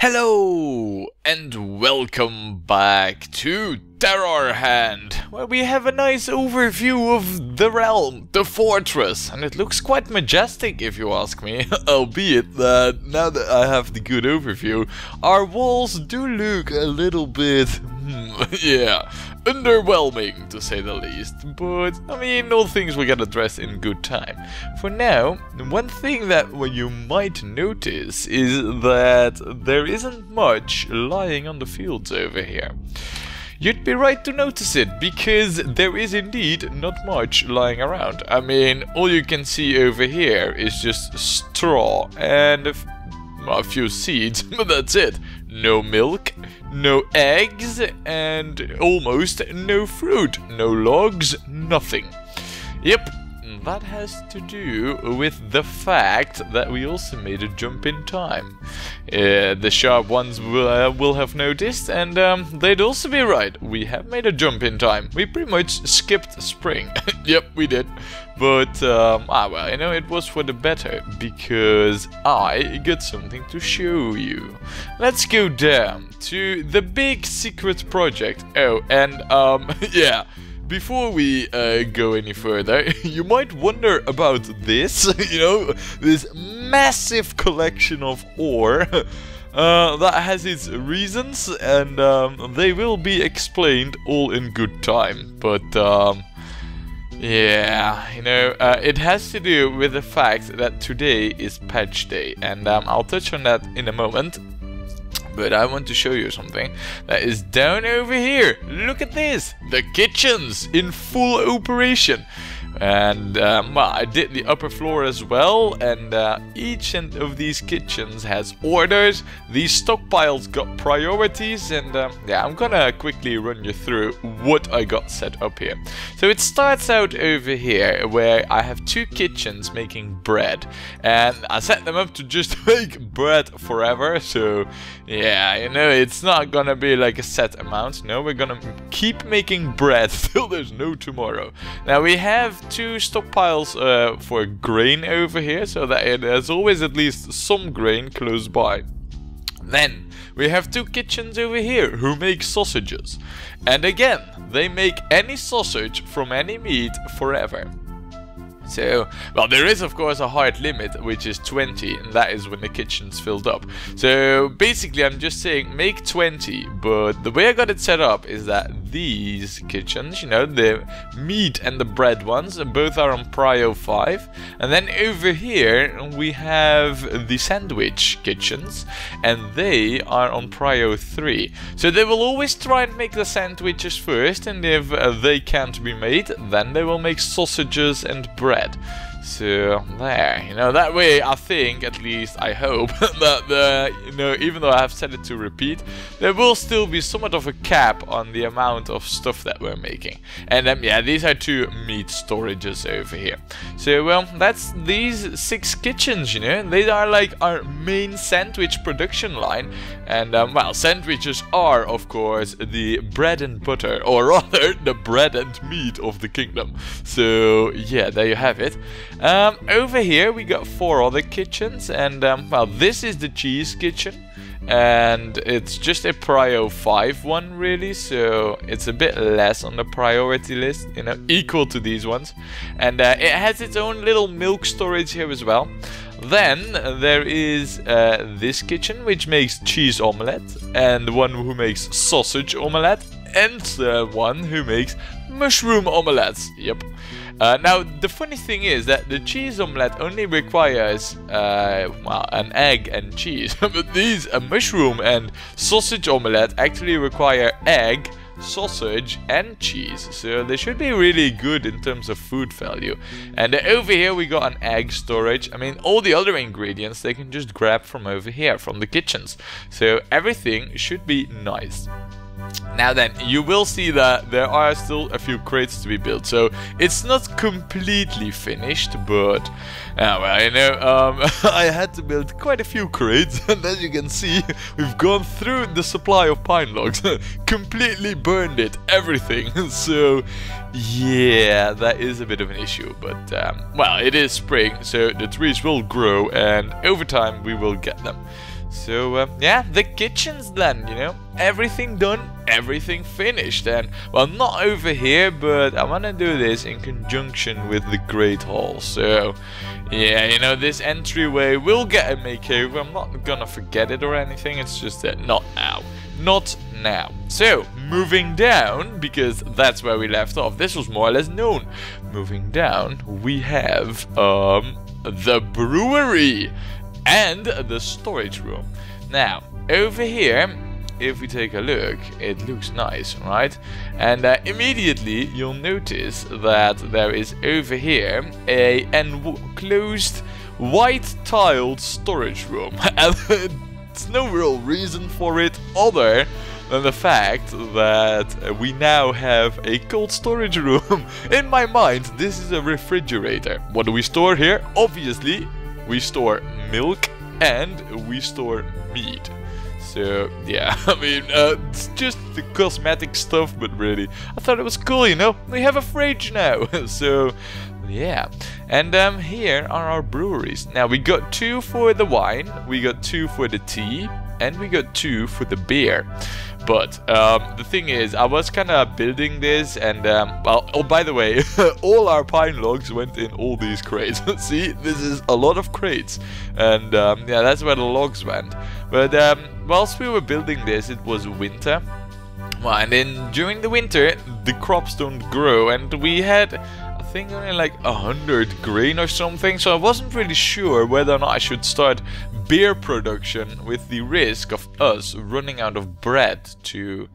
Hello and welcome back to Terrorhand, where we have a nice overview of the realm, the fortress, and it looks quite majestic if you ask me, albeit that now that I have the good overview, our walls do look a little bit, underwhelming to say the least, but I mean, all things we get addressed in good time. For now, one thing that you might notice is that there isn't much lying on the fields over here. You'd be right to notice it, because there is indeed not much lying around. I mean, all you can see over here is just straw and a few seeds, but that's it. No milk, no eggs, and almost no fruit. No logs, nothing. Yep, that has to do with the fact that we also made a jump in time. The sharp ones will have noticed, and they'd also be right. We have made a jump in time. We pretty much skipped spring. Yep, we did. But, well, you know, it was for the better, because I got something to show you. Let's go down to the big secret project. Oh, and, yeah. Before we go any further, you might wonder about this, you know, this massive collection of ore that has its reasons, and they will be explained all in good time. But yeah, you know, it has to do with the fact that today is patch day, and I'll touch on that in a moment. But I want to show you something that is down over here. Look at this! The kitchens in full operation. And, well, I did the upper floor as well, and each of these kitchens has orders. These stockpiles got priorities, and yeah, I'm gonna quickly run you through what I got set up here. So it starts out over here, where I have two kitchens making bread, and I set them up to just make bread forever. So yeah, you know, it's not gonna be like a set amount. No, we're gonna keep making bread till there's no tomorrow. Now we have two stockpiles for grain over here, so that there's always at least some grain close by. Then we have two kitchens over here who make sausages, and again, they make any sausage from any meat forever. So, well, there is of course a hard limit, which is 20, and that is when the kitchen's filled up. So basically I'm just saying make 20, but the way I got it set up is that these kitchens, you know, the meat and the bread ones, both are on prio 5, and then over here we have the sandwich kitchens, and they are on prio 3. So they will always try and make the sandwiches first, and if they can't be made, then they will make sausages and bread. So there, you know, that way I think, at least I hope, that you know, even though I have set it to repeat, there will still be somewhat of a cap on the amount of stuff that we're making. And yeah, these are two meat storages over here. So well, that's these 6 kitchens, you know, they are like our main sandwich production line. And well, sandwiches are of course the bread and butter, or rather the bread and meat of the kingdom. So yeah, there you have it. Over here we got 4 other kitchens, and well, this is the cheese kitchen, and it's just a prio 5 one really, so it's a bit less on the priority list, you know, equal to these ones. And it has its own little milk storage here as well. Then there is this kitchen, which makes cheese omelette, and one who makes sausage omelette, and one who makes mushroom omelettes. Yep. Now the funny thing is that the cheese omelette only requires well, an egg and cheese, but these mushroom and sausage omelette actually require egg, sausage and cheese, so they should be really good in terms of food value. And over here we got an egg storage. I mean, all the other ingredients they can just grab from over here, from the kitchens, so everything should be nice. Now then, you will see that there are still a few crates to be built, so it's not completely finished, but well, you know, I had to build quite a few crates, and as you can see, we've gone through the supply of pine logs, completely burned it, everything, so yeah, that is a bit of an issue, but well, it is spring, so the trees will grow, and over time we will get them. So yeah, the kitchen's done, you know, everything done, everything finished. And well, not over here, but I want to do this in conjunction with the Great Hall. So yeah, you know, this entryway will get a makeover. I'm not gonna forget it or anything, it's just that not now. Not now. So, moving down, because that's where we left off. This was more or less known. Moving down, we have the brewery and the storage room. Now, over here, if we take a look, it looks nice, right? And immediately you'll notice that there is over here a enclosed white tiled storage room. And there's no real reason for it other than the fact that we now have a cold storage room. In my mind, this is a refrigerator. What do we store here? Obviously, we store milk and we store meat. So yeah, I mean, it's just the cosmetic stuff, but really, I thought it was cool, you know? We have a fridge now. So yeah, and here are our breweries. Now we got 2 for the wine, we got 2 for the tea, and we got 2 for the beer. But the thing is, I was kind of building this, and well, oh, by the way, all our pine logs went in all these crates. See, this is a lot of crates, and yeah, that's where the logs went. But whilst we were building this, it was winter. Well, and then during the winter, the crops don't grow, and we had, I think, only like 100 grain or something, so I wasn't really sure whether or not I should start beer production with the risk of us running out of bread to,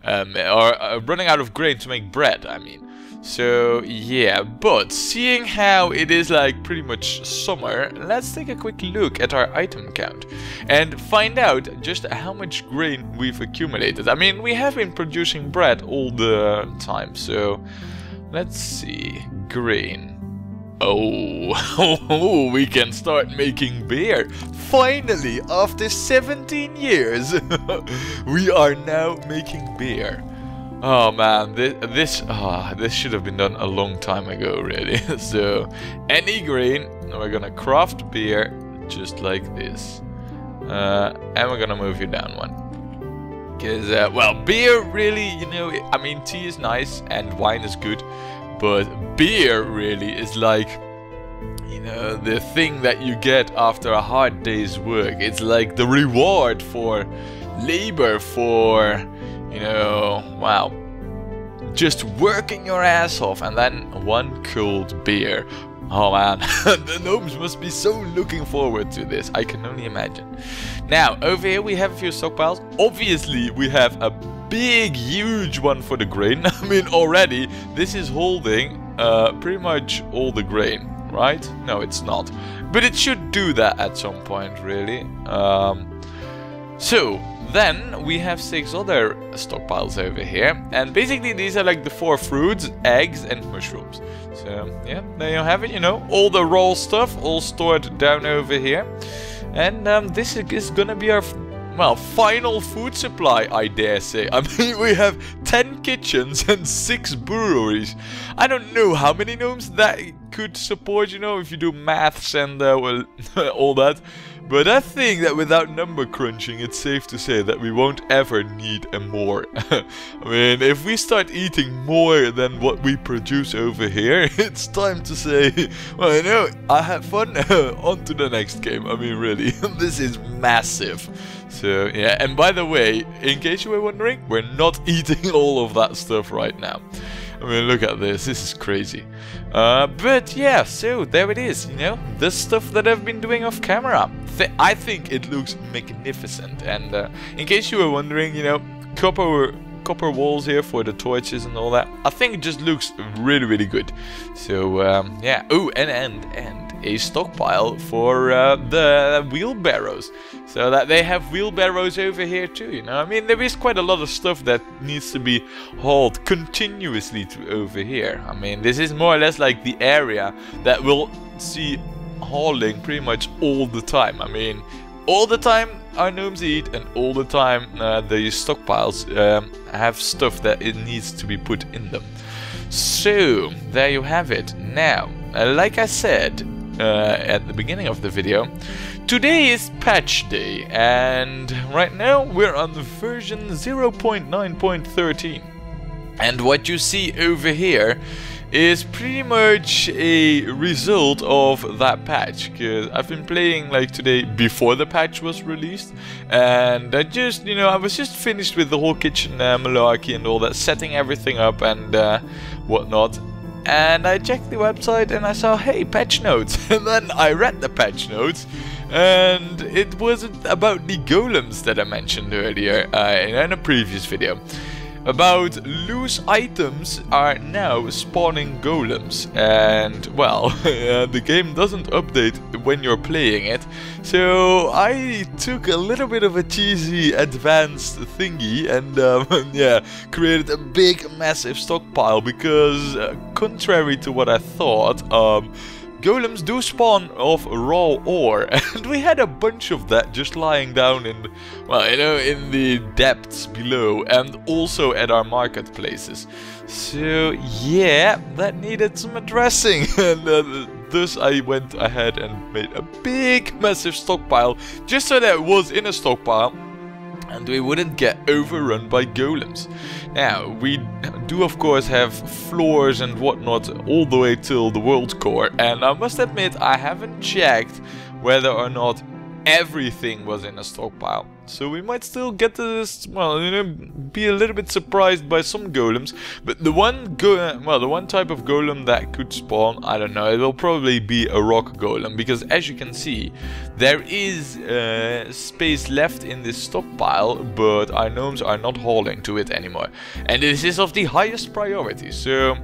or running out of grain to make bread, I mean. So yeah, but seeing how it is like pretty much summer, let's take a quick look at our item count and find out just how much grain we've accumulated. I mean, we have been producing bread all the time, so let's see, grain. Oh, we can start making beer. Finally, after 17 years, we are now making beer. Oh man, this should have been done a long time ago, really. So, any grain, we're gonna craft beer just like this. And we're gonna move you down one. Because, well, beer really, you know, I mean, tea is nice and wine is good. But beer really is like, you know, the thing that you get after a hard day's work. It's like the reward for labor, for, you know, wow, just working your ass off, and then one cold beer. Oh man, the gnomes must be so looking forward to this, I can only imagine. Now, over here we have a few stockpiles. Obviously, we have a big, huge one for the grain. I mean, already, this is holding pretty much all the grain, right? No, it's not. But it should do that at some point, really. So, then we have 6 other stockpiles over here. And basically, these are like the 4 fruits, eggs, and mushrooms. So, yeah, there you have it, you know. All the raw stuff, all stored down over here. And this is gonna be our, well, final food supply, I dare say. I mean, we have 10 kitchens and 6 breweries. I don't know how many gnomes that could support, you know, if you do maths and, well, all that. But I think that without number crunching, it's safe to say that we won't ever need a more. I mean, if we start eating more than what we produce over here, it's time to say, well, you know, I had fun, on to the next game. I mean, really, this is massive. So, yeah, and by the way, in case you were wondering, we're not eating all of that stuff right now. I mean, look at this is crazy. But yeah, so there it is, you know, the stuff that I've been doing off camera. I think it looks magnificent, and in case you were wondering, you know, copper walls here for the torches and all that, I think it just looks really, really good. So, yeah, oh, and a stockpile for the wheelbarrows, so that they have wheelbarrows over here too, you know. I mean, there is quite a lot of stuff that needs to be hauled continuously to over here. I mean, this is more or less like the area that will see hauling pretty much all the time. I mean, all the time our gnomes eat, and all the time the stockpiles have stuff that it needs to be put in them. So, there you have it. Now, like I said, at the beginning of the video, today is patch day, and right now we're on the version 0.9.13. And what you see over here is pretty much a result of that patch, because I've been playing like today before the patch was released, and I just, you know, I was just finished with the whole kitchen malarkey and all that, setting everything up and whatnot. And I checked the website and I saw, hey, patch notes. And then I read the patch notes, and it wasn't about the golems that I mentioned earlier in a previous video. About loose items are now spawning golems, and well, the game doesn't update when you're playing it, so I took a little bit of a cheesy advanced thingy and yeah, created a big massive stockpile, because contrary to what I thought, golems do spawn off raw ore, and we had a bunch of that just lying down in, well, you know, in the depths below, and also at our marketplaces. So yeah, that needed some addressing, and thus I went ahead and made a big massive stockpile, just so that it was in a stockpile and we wouldn't get overrun by golems. Now, we do of course have floors and whatnot all the way till the world core, and I must admit I haven't checked whether or not everything was in a stockpile. So we might still get this, well, you know, be a little bit surprised by some golems. But the one the one type of golem that could spawn, I don't know, it will probably be a rock golem, because as you can see, there is space left in this stockpile, but our gnomes are not hauling to it anymore. And this is of the highest priority, so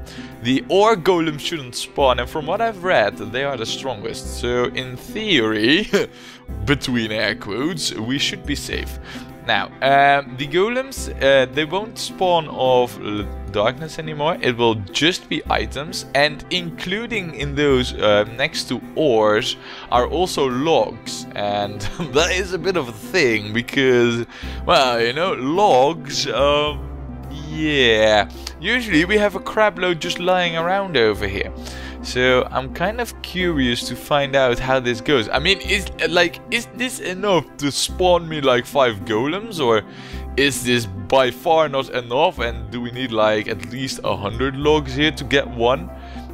the ore golem shouldn't spawn, and from what I've read, they are the strongest. So in theory, between air quotes, we should be safe. Now, the golems, they won't spawn of darkness anymore. It will just be items, and including in those next to ores are also logs, and that is a bit of a thing, because, well, you know, logs, yeah, usually we have a crab load just lying around over here. So I'm kind of curious to find out how this goes. I mean, is this enough to spawn me like 5 golems, or is this by far not enough, and do we need like at least 100 logs here to get one?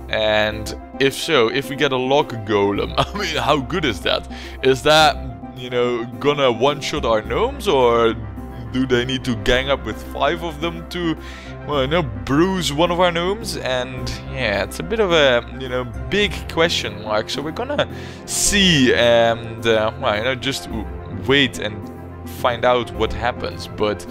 And if so, if we get a log golem, I mean, how good is that? Is that, you know, gonna one-shot our gnomes, or do they need to gang up with 5 of them to, well, you know, bruise one of our gnomes? And yeah, it's a bit of a, you know, big question mark. So we're gonna see, and well, you know, just wait and find out what happens. But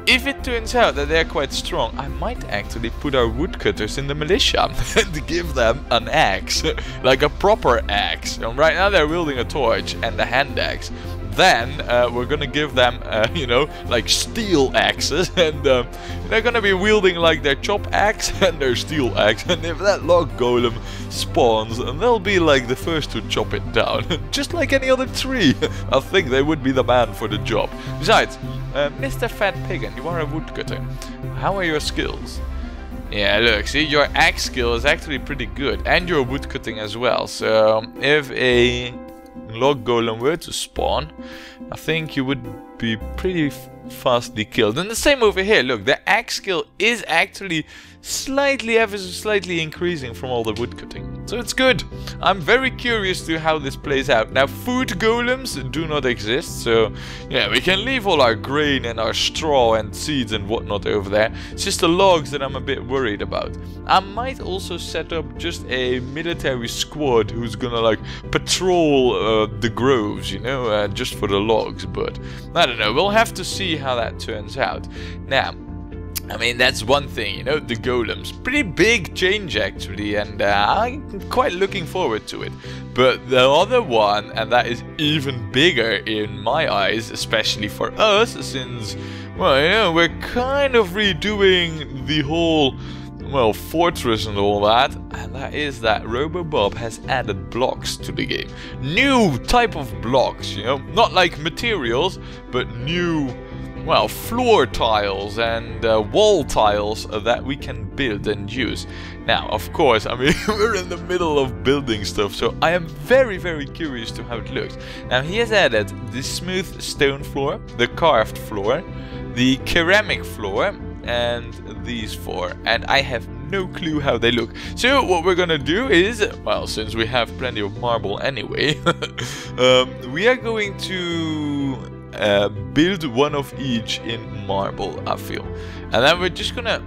if it turns out that they're quite strong, I might actually put our woodcutters in the militia and give them an axe, like a proper axe. And right now they're wielding a torch and a hand axe. Then we're gonna give them, you know, like steel axes, and they're gonna be wielding like their chop axe and their steel axe. And if that log golem spawns, they'll be like the first to chop it down, just like any other tree. I think they would be the man for the job. Besides, Mr. Fat Pagan, you are a woodcutter. How are your skills? Yeah, look, see, your axe skill is actually pretty good, and your woodcutting as well. So if a log golem were to spawn, I think you would be pretty fastly killed. And the same over here, look, the axe skill is actually ever so slightly increasing from all the woodcutting. So it's good. I'm very curious to how this plays out. Now, food golems do not exist, so yeah, we can leave all our grain and our straw and seeds and whatnot over there. It's just the logs that I'm a bit worried about. I might also set up just a military squad who's gonna like patrol the groves, you know, just for the logs. But I don't know, we'll have to see how that turns out. Now, I mean, that's one thing, you know, the golems. Pretty big change, actually, and I'm quite looking forward to it. But the other one, and that is even bigger in my eyes, especially for us, since, well, you know, we're kind of redoing the whole, well, fortress and all that, and that is that RoboBob has added blocks to the game. New type of blocks, you know, not like materials, but new, well, floor tiles and wall tiles that we can build and use. Now, of course, I mean, we're in the middle of building stuff, so I am very, very curious to how it looks. Now, he has added the smooth stone floor, the carved floor, the ceramic floor, and these four, and I have no clue how they look. So what we're gonna do is, well, since we have plenty of marble anyway, we are going to build one of each in marble, I feel, and then we're just gonna...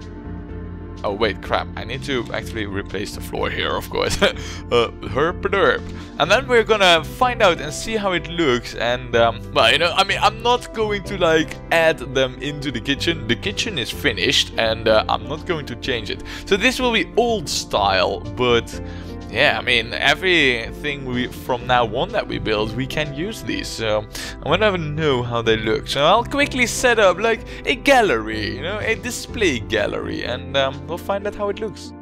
Oh wait, crap, I need to actually replace the floor here, of course. Herp-derp. And then we're gonna find out and see how it looks, and well, you know, I mean, I'm not going to like add them into the kitchen. The kitchen is finished, and I'm not going to change it. So this will be old style, but yeah, I mean, everything from now on that we build, we can use these. So I want to know how they look. So I'll quickly set up like a gallery, you know, a display gallery, and we'll find out how it looks.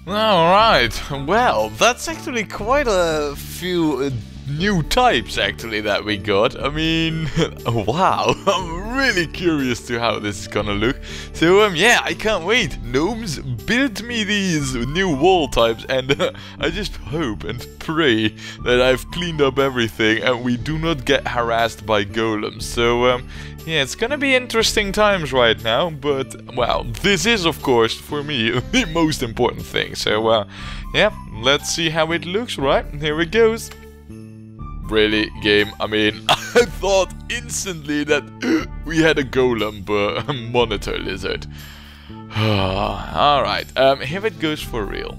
Alright, well, that's actually quite a few new types actually that we got. I mean, wow, I'm really curious to how this is gonna look. So yeah, I can't wait. Gnomes, build me these new wall types, and I just hope and pray that I've cleaned up everything and we do not get harassed by golems. So yeah, it's gonna be interesting times right now, but well, this is of course for me the most important thing. So yeah, let's see how it looks, right? Here it goes. Really, game, I mean, I thought instantly that we had a golem, but a monitor lizard. Alright, here it goes for real.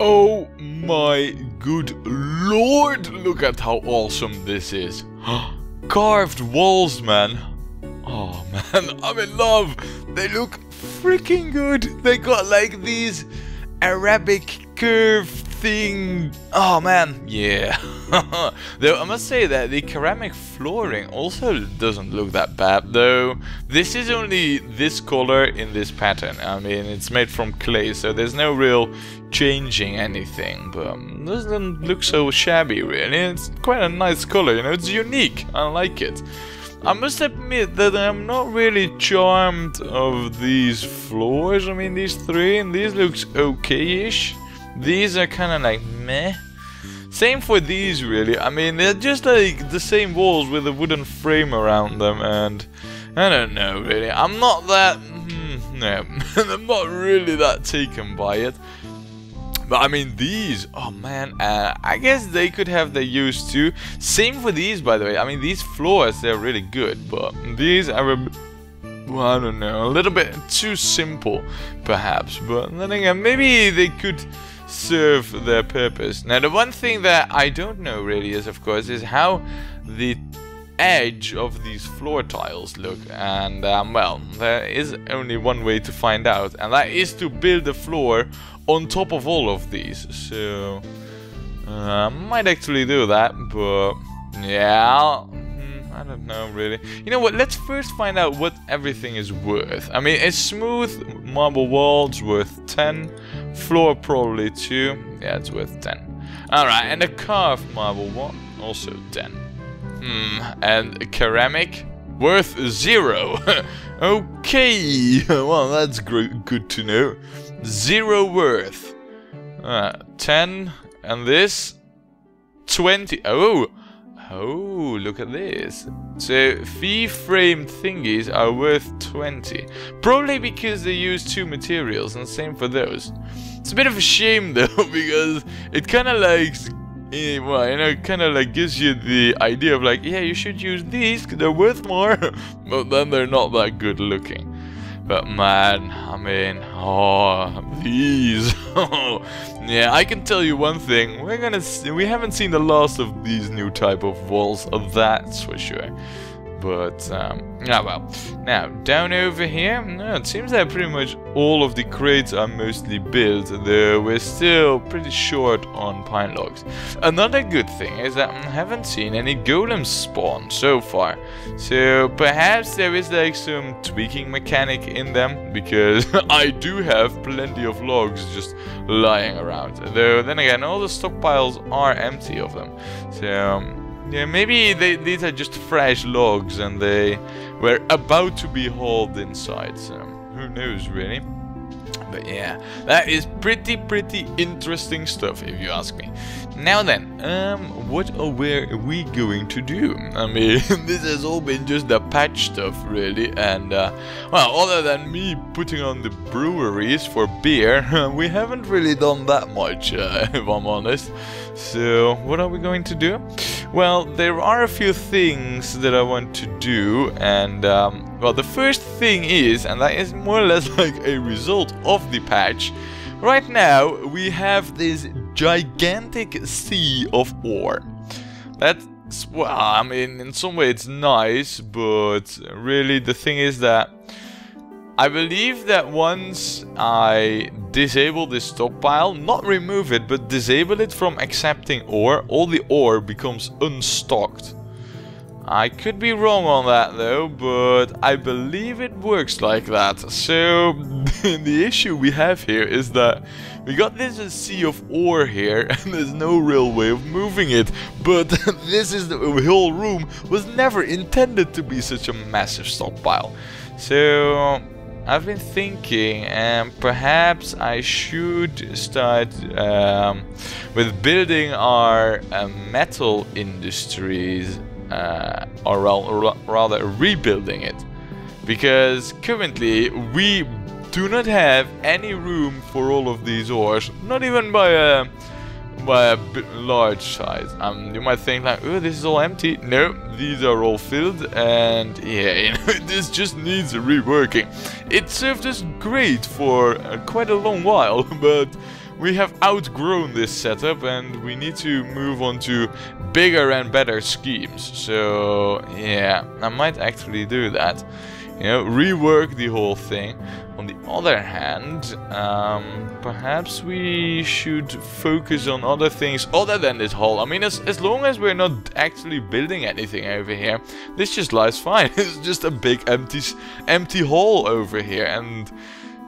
Oh my good lord, look at how awesome this is. Carved walls, man. Oh man, I'm in love. They look freaking good. They got like these Arabic curve thing. Oh man, yeah. Though I must say that the ceramic flooring also doesn't look that bad, though this is only this color in this pattern. I mean, it's made from clay, so there's no real changing anything, but it doesn't look so shabby really. It's quite a nice color, you know, it's unique. I like it. I must admit that I'm not really charmed of these floors. I mean, these three, and these looks okay-ish. These are kind of like meh. Same for these really. I mean, they're just like the same walls with a wooden frame around them, and I don't know really. I'm not that, no, I'm not really that taken by it. But I mean these, oh man, I guess they could have their use too. Same for these, by the way. I mean, these floors, they're really good, but these are well, I don't know, a little bit too simple, perhaps. But then again, maybe they could serve their purpose. Now, the one thing that I don't know really is, of course, is how the edge of these floor tiles look. And, well, there is only one way to find out, and that is to build a floor on top of all of these. So, I might actually do that, but, yeah, I don't know really. You know what, let's first find out what everything is worth. I mean, a smooth marble wall's worth 10, floor probably 2, yeah, it's worth 10. Alright, and a carved marble wall, also 10. And ceramic, worth 0. Okay, well, that's good to know. 0 worth. 10, and this 20. Oh, look at this. So, fee-framed thingies are worth 20. Probably because they use 2 materials, and same for those. It's a bit of a shame though, because it kind of like, well, you know, kind of like gives you the idea of like, yeah, you should use these because they're worth more, but then they're not that good looking. But man, I mean, oh, these. Yeah, I can tell you one thing. We haven't seen the last of these new type of walls, that's for sure. But, yeah, well. Now, down over here, no, it seems that pretty much all of the crates are mostly built, though we're still pretty short on pine logs. Another good thing is that I haven't seen any golems spawn so far. So, perhaps there is like some tweaking mechanic in them, because I do have plenty of logs just lying around. Though, then again, all the stockpiles are empty of them. So, yeah, maybe these are just fresh logs and they were about to be hauled inside, so who knows really. But yeah, that is pretty interesting stuff if you ask me. Now then, what are we going to do? I mean, this has all been just the patch stuff really, and well, other than me putting on the breweries for beer, we haven't really done that much, if I'm honest. So, what are we going to do? Well, there are a few things that I want to do, and well, the first thing is, and that is more or less like a result of the patch. Right now, we have this gigantic sea of ore. That's, well, I mean, in some way it's nice, but really the thing is that I believe that once I disable this stockpile, not remove it, but disable it from accepting ore, all the ore becomes unstocked. I could be wrong on that though, but I believe it works like that. So the issue we have here is that we got this sea of ore here and there's no real way of moving it. But this is the whole room was never intended to be such a massive stockpile. So I've been thinking, perhaps I should start with building our metal industries. Or rather rebuilding it, because currently we do not have any room for all of these ores, not even by a large size. You might think like, oh, this is all empty. No, these are all filled, and yeah, you know, this just needs reworking. It served us great for quite a long while, but we have outgrown this setup and we need to move on to bigger and better schemes. So yeah, I might actually do that. You know, rework the whole thing. On the other hand, perhaps we should focus on other things other than this hall. I mean, as long as we're not actually building anything over here, this just lies fine. It's just a big empty hall over here, and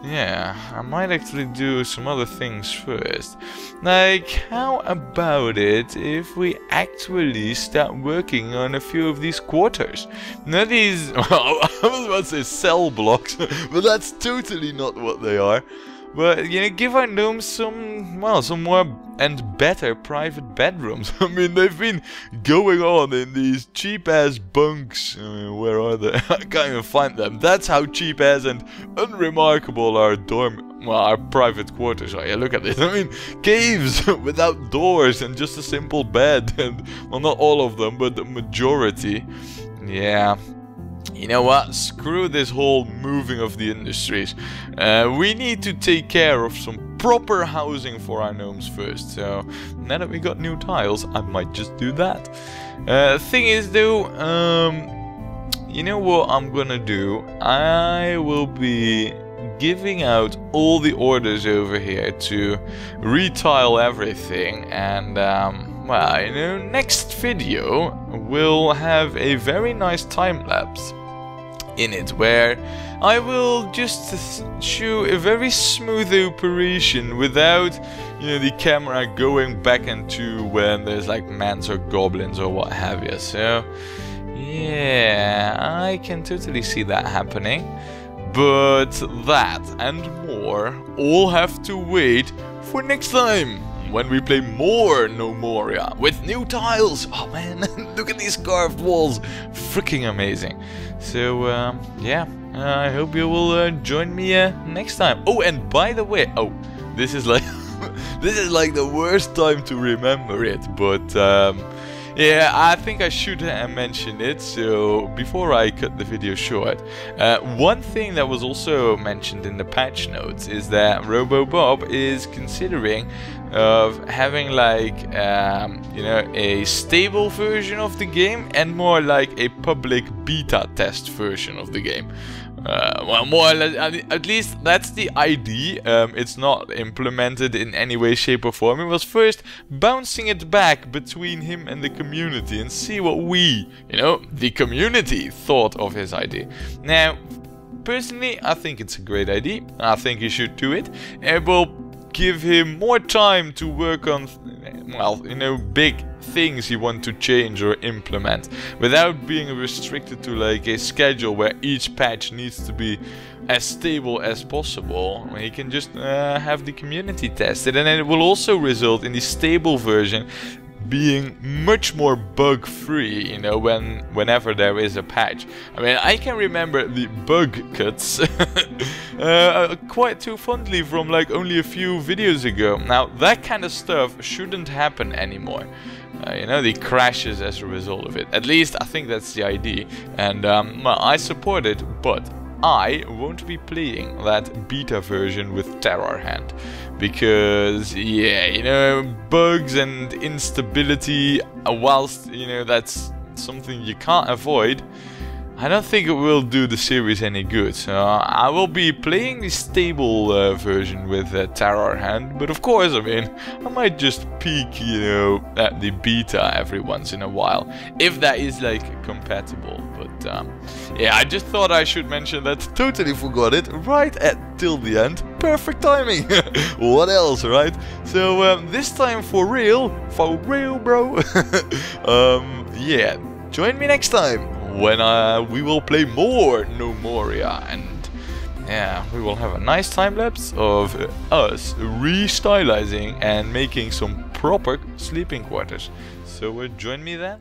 yeah, I might actually do some other things first. Like, how about it if we actually start working on a few of these quarters? Now these, I was about to say cell blocks, but that's totally not what they are. But, you know, give our gnomes some, well, some more and better private bedrooms. I mean, they've been going on in these cheap-ass bunks. I mean, where are they? I can't even find them. That's how cheap-ass and unremarkable our our private quarters are. Yeah, look at this. I mean, caves without doors and just a simple bed. And, well, not all of them, but the majority. Yeah. you know what, screw this whole moving of the industries. We need to take care of some proper housing for our gnomes first. So now that we got new tiles, I might just do that. Thing is though, you know what I'm gonna do? I will be giving out all the orders over here to retile everything, and well, you know, next video will have a very nice time lapse in it where I will just show a very smooth operation without, you know, the camera going back into when there's like mans or goblins or what have you. So yeah, I can totally see that happening. But that and more all have to wait for next time, when we play more Gnomoria with new tiles. Oh man, look at these carved walls, freaking amazing. So yeah, I hope you will join me next time. Oh, and by the way, oh, this is like this is like the worst time to remember it, but yeah, I think I should have mentioned it, so before I cut the video short. One thing that was also mentioned in the patch notes is that RoboBob is considering of having like, you know, a stable version of the game and more like a public beta test version of the game. Well, more or less, at least that's the idea. It's not implemented in any way, shape or form. It was first bouncing it back between him and the community and see what we, you know, the community thought of his idea. Now, personally, I think it's a great idea. I think he should do it. It will give him more time to work on, well, you know, big things he wants to change or implement without being restricted to like a schedule where each patch needs to be as stable as possible. He can just have the community tested, and then it will also result in the stable version being much more bug free, you know, whenever there is a patch. I mean, I can remember the bug cuts quite too fondly from like only a few videos ago. Now that kind of stuff shouldn't happen anymore. You know, the crashes as a result of it. At least I think that's the idea, and well, I support it, but I won't be playing that beta version with Terrorhand, because yeah, you know, bugs and instability, whilst, you know, that's something you can't avoid, I don't think it will do the series any good. So I will be playing the stable version with Terrorhand, but of course, I mean, I might just peek, you know, at the beta every once in a while, if that is like compatible. But yeah, I just thought I should mention that. Totally forgot it right at till the end. Perfect timing. What else, right? So this time for real, bro. Yeah, join me next time when we will play more Gnomoria, and yeah, we will have a nice time lapse of us restylizing and making some proper sleeping quarters. So join me then.